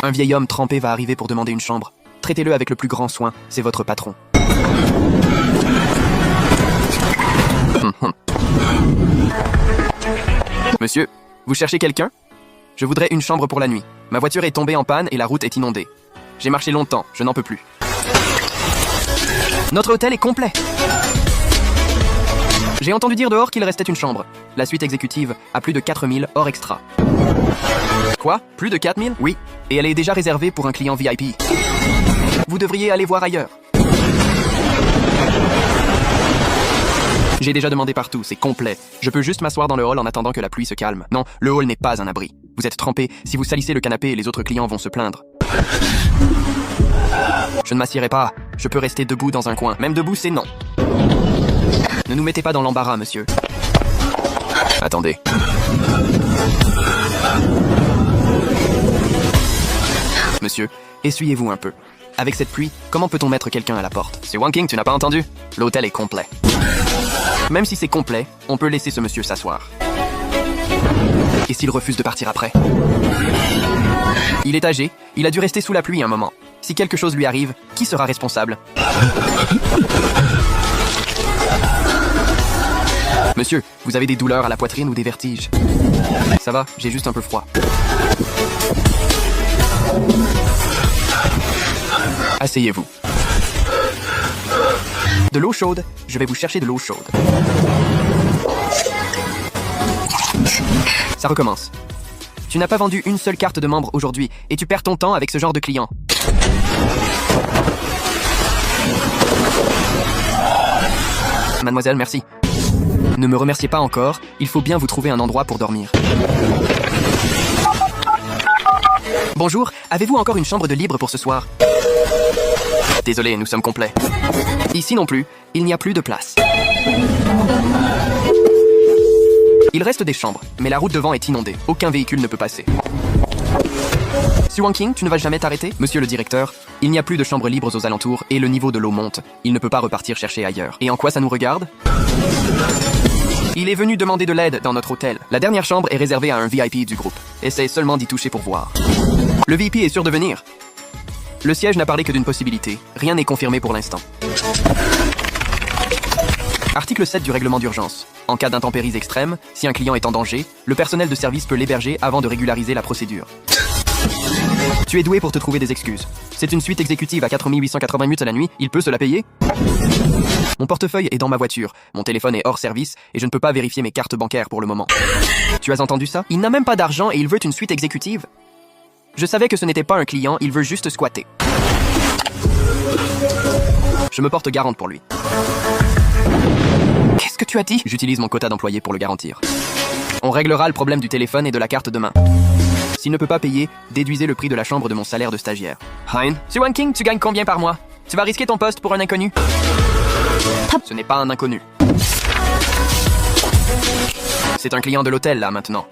Un vieil homme trempé va arriver pour demander une chambre. Traitez-le avec le plus grand soin, c'est votre patron. Monsieur, vous cherchez quelqu'un? Je voudrais une chambre pour la nuit. Ma voiture est tombée en panne et la route est inondée. J'ai marché longtemps, je n'en peux plus. Notre hôtel est complet. J'ai entendu dire dehors qu'il restait une chambre. La suite exécutive a plus de 4000 hors extra. Quoi? Plus de 4000? Oui. Et elle est déjà réservée pour un client VIP. Vous devriez aller voir ailleurs. J'ai déjà demandé partout, c'est complet. Je peux juste m'asseoir dans le hall en attendant que la pluie se calme. Non, le hall n'est pas un abri. Vous êtes trempé, si vous salissez le canapé, les autres clients vont se plaindre. Je ne m'assierai pas. Je peux rester debout dans un coin. Même debout, c'est non. Ne nous mettez pas dans l'embarras, monsieur. Attendez. Monsieur, essuyez-vous un peu. Avec cette pluie, comment peut-on mettre quelqu'un à la porte? C'est Wanking, tu n'as pas entendu? L'hôtel est complet. Même si c'est complet, on peut laisser ce monsieur s'asseoir. Et s'il refuse de partir après? Il est âgé, il a dû rester sous la pluie un moment. Si quelque chose lui arrive, qui sera responsable? Monsieur, vous avez des douleurs à la poitrine ou des vertiges? Ça va, j'ai juste un peu froid. Asseyez-vous. De l'eau chaude, je vais vous chercher de l'eau chaude. Ça recommence. Tu n'as pas vendu une seule carte de membre aujourd'hui et tu perds ton temps avec ce genre de client. Mademoiselle, merci. Ne me remerciez pas encore, il faut bien vous trouver un endroit pour dormir. Bonjour, avez-vous encore une chambre de libre pour ce soir? Désolé, nous sommes complets. Ici non plus, il n'y a plus de place. Il reste des chambres, mais la route devant est inondée. Aucun véhicule ne peut passer. Wanking, tu ne vas jamais t'arrêter? Monsieur le directeur, il n'y a plus de chambres libres aux alentours et le niveau de l'eau monte. Il ne peut pas repartir chercher ailleurs. Et en quoi ça nous regarde? Il est venu demander de l'aide dans notre hôtel. La dernière chambre est réservée à un VIP du groupe. Essaye seulement d'y toucher pour voir. Le VIP est sûr de venir. Le siège n'a parlé que d'une possibilité. Rien n'est confirmé pour l'instant. Article 7 du règlement d'urgence. En cas d'intempéries extrêmes, si un client est en danger, le personnel de service peut l'héberger avant de régulariser la procédure. Tu es doué pour te trouver des excuses. C'est une suite exécutive à 4888 à la nuit, il peut se la payer? Mon portefeuille est dans ma voiture, mon téléphone est hors service et je ne peux pas vérifier mes cartes bancaires pour le moment. Tu as entendu ça? Il n'a même pas d'argent et il veut une suite exécutive? Je savais que ce n'était pas un client, il veut juste squatter. Je me porte garante pour lui. Qu'est-ce que tu as dit? J'utilise mon quota d'employés pour le garantir. On réglera le problème du téléphone et de la carte demain. S'il ne peut pas payer, déduisez le prix de la chambre de mon salaire de stagiaire. Hein? Wanking, tu gagnes combien par mois? Tu vas risquer ton poste pour un inconnu? Ce n'est pas un inconnu. C'est un client de l'hôtel, là, maintenant.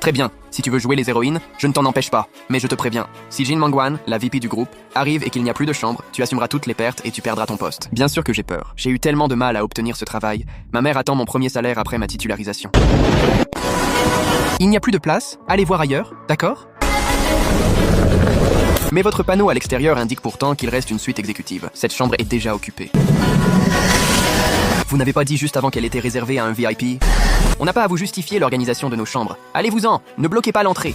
Très bien. Si tu veux jouer les héroïnes, je ne t'en empêche pas. Mais je te préviens, si Jin Mangwan, la VP du groupe, arrive et qu'il n'y a plus de chambre, tu assumeras toutes les pertes et tu perdras ton poste. Bien sûr que j'ai peur. J'ai eu tellement de mal à obtenir ce travail. Ma mère attend mon premier salaire après ma titularisation. Il n'y a plus de place? Allez voir ailleurs, d'accord? Mais votre panneau à l'extérieur indique pourtant qu'il reste une suite exécutive. Cette chambre est déjà occupée. Vous n'avez pas dit juste avant qu'elle était réservée à un VIP? On n'a pas à vous justifier l'organisation de nos chambres. Allez-vous-en, ne bloquez pas l'entrée.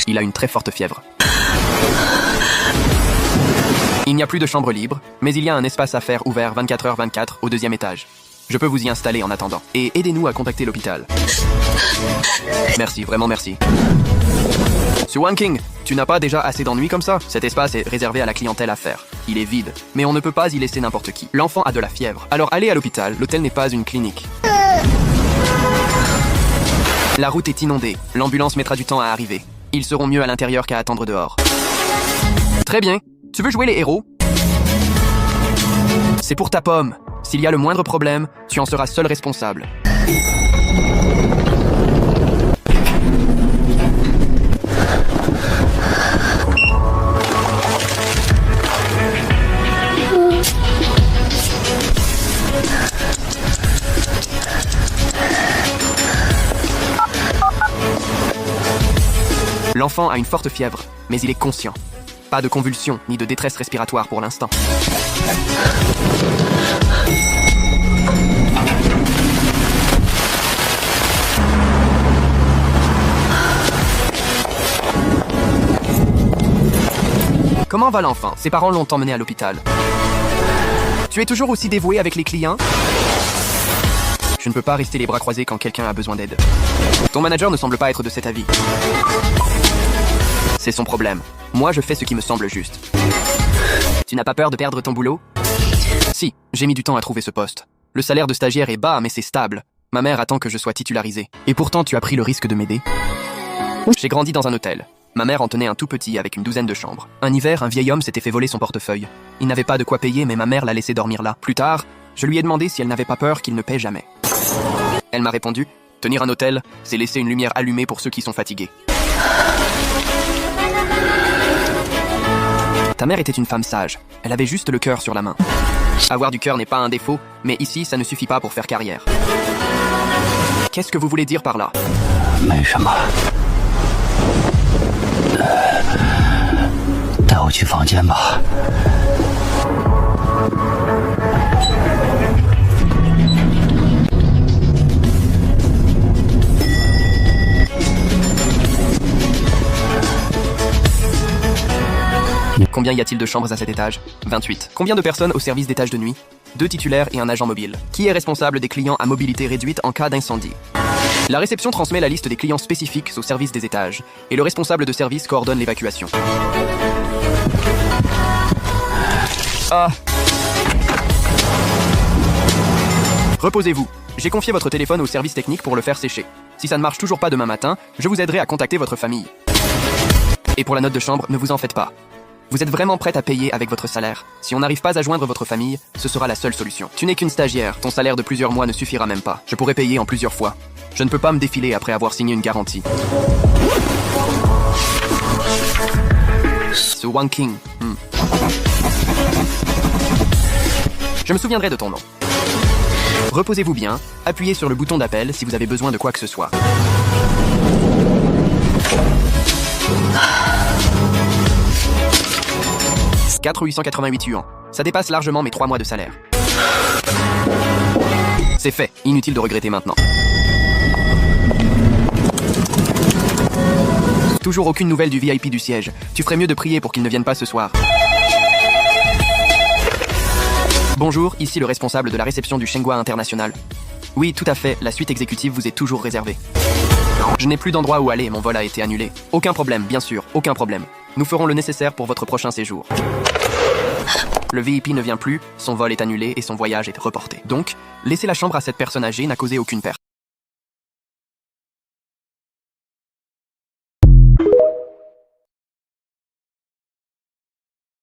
Il a une très forte fièvre. Il n'y a plus de chambre libre, mais il y a un espace à faire ouvert 24h/24 au 2e étage. Je peux vous y installer en attendant. Et aidez-nous à contacter l'hôpital. Merci, vraiment merci. Wanking, tu n'as pas déjà assez d'ennuis comme ça? Cet espace est réservé à la clientèle affaires. Il est vide, mais on ne peut pas y laisser n'importe qui. L'enfant a de la fièvre. Alors allez à l'hôpital, l'hôtel n'est pas une clinique. La route est inondée. L'ambulance mettra du temps à arriver. Ils seront mieux à l'intérieur qu'à attendre dehors. Très bien. Tu veux jouer les héros? C'est pour ta pomme. S'il y a le moindre problème, tu en seras seul responsable. L'enfant a une forte fièvre, mais il est conscient. Pas de convulsions ni de détresse respiratoire pour l'instant. Comment va l'enfant? Ses parents l'ont emmené à l'hôpital. Tu es toujours aussi dévoué avec les clients? Je ne peux pas rester les bras croisés quand quelqu'un a besoin d'aide. Ton manager ne semble pas être de cet avis. C'est son problème. Moi, je fais ce qui me semble juste. Tu n'as pas peur de perdre ton boulot? Si, j'ai mis du temps à trouver ce poste. Le salaire de stagiaire est bas, mais c'est stable. Ma mère attend que je sois titularisé. Et pourtant, tu as pris le risque de m'aider? J'ai grandi dans un hôtel. Ma mère en tenait un tout petit avec une douzaine de chambres. Un hiver, un vieil homme s'était fait voler son portefeuille. Il n'avait pas de quoi payer, mais ma mère l'a laissé dormir là. Plus tard, je lui ai demandé si elle n'avait pas peur qu'il ne paie jamais. Elle m'a répondu, « Tenir un hôtel, c'est laisser une lumière allumée pour ceux qui sont fatigués. » Ta mère était une femme sage. Elle avait juste le cœur sur la main. Avoir du cœur n'est pas un défaut, mais ici, ça ne suffit pas pour faire carrière. Qu'est-ce que vous voulez dire par là? 没什么。带我去房间吧。Combien y a-t-il de chambres à cet étage? 28. Combien de personnes au service d'étage de nuit? 2 titulaires et un agent mobile. Qui est responsable des clients à mobilité réduite en cas d'incendie? La réception transmet la liste des clients spécifiques au service des étages, et le responsable de service coordonne l'évacuation. Ah. Reposez-vous. J'ai confié votre téléphone au service technique pour le faire sécher. Si ça ne marche toujours pas demain matin, je vous aiderai à contacter votre famille. Et pour la note de chambre, ne vous en faites pas. Vous êtes vraiment prête à payer avec votre salaire. Si on n'arrive pas à joindre votre famille, ce sera la seule solution. Tu n'es qu'une stagiaire, ton salaire de plusieurs mois ne suffira même pas. Je pourrais payer en plusieurs fois. Je ne peux pas me défiler après avoir signé une garantie. Ce Wang King. Je me souviendrai de ton nom. Reposez-vous bien, appuyez sur le bouton d'appel si vous avez besoin de quoi que ce soit. « 4,888 yuan. Ça dépasse largement mes 3 mois de salaire. C'est fait, inutile de regretter maintenant. Toujours aucune nouvelle du VIP du siège. Tu ferais mieux de prier pour qu'il ne vienne pas ce soir. Bonjour, ici le responsable de la réception du Shenghua International. Oui, tout à fait, la suite exécutive vous est toujours réservée. Je n'ai plus d'endroit où aller, mon vol a été annulé. Aucun problème, bien sûr, aucun problème. Nous ferons le nécessaire pour votre prochain séjour. Le VIP ne vient plus, son vol est annulé et son voyage est reporté. Donc, laisser la chambre à cette personne âgée n'a causé aucune perte.